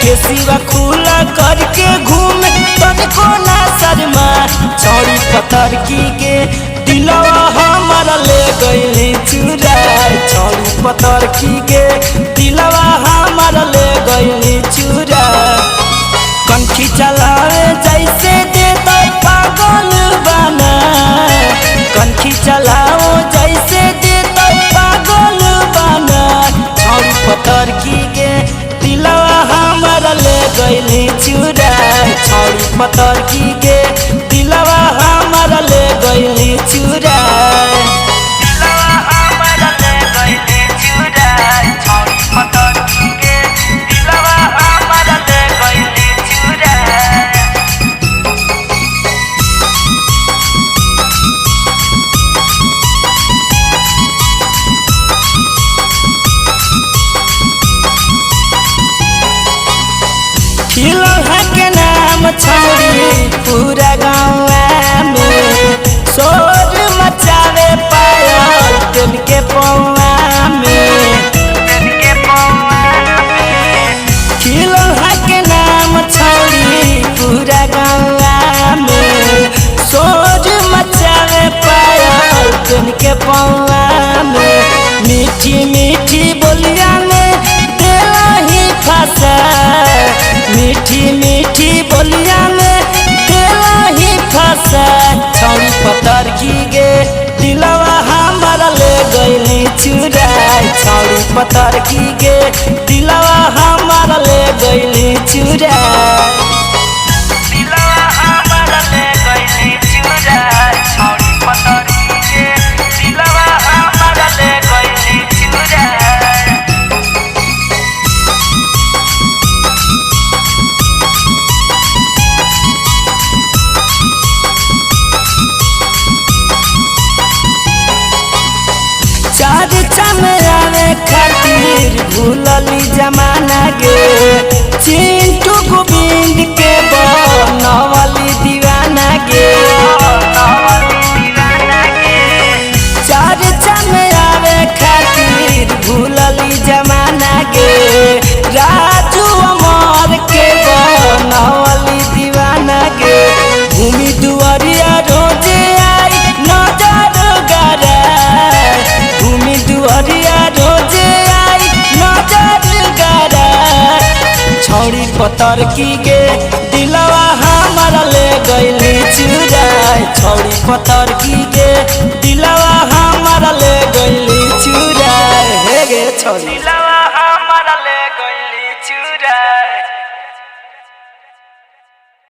के सिवा खुला करके घूमे तनिको ना शर्मा छौड़ी पतर की के दिलवा हमारा ले गइली चुराए छौड़ी पतर की के दिलवा हमारा ले गइली चुराए कनखी चलावे जैसे देता पागल बना कनखी चलाओ जैसे देता पागल बना छौड़ी पतर की के दिलवा हमारा ले गइली चुराए छौड़ी पतर की के दिलवा हमारा ले गइली चुराए दिलवा हमारा ले गइली चुराए छौड़ी पतर की के दिलवा हमारा ले गइली चुराए खिलौना के नाम छौड़ी पूरा गाँव में शोर मचावे पायल दिल के पौआ में खिलौना के नाम छौड़ी पूरा गाँव में शोर मचावे पायल दिल के पौआ में मीठी मीठी बोलिया में दिला ही फंसा मीठी मीठी बोलिया में दिला ही फंसा छौड़ी पतर की गे दिलवा हमारा ले गइली चुराए छौड़ी पतर की गे दिलवा हमारा ले गइली चुराए दिलवा हमारा ले गइली चुराए छौड़ी पतर की गे दिलवा हमारा ले गइली चुराए चार चमरावे खातिर भूलली जमाना गे चिंटू गोविंद के बनवली दीवाना गे चार चमरावे खातिर भूलली जमाना गे राजू अमर के बनवली दीवाना गे भूमि दुआरिया रोजे आई नजर गराए भूमि दुआरिया रोजे आई नजर गराए छौड़ी पतर की गे दिलवा हमारा ले गइली चुराए छौड़ी पतर की गे दिलवा हमारा ले गइली चुराए हे गे छौड़ी।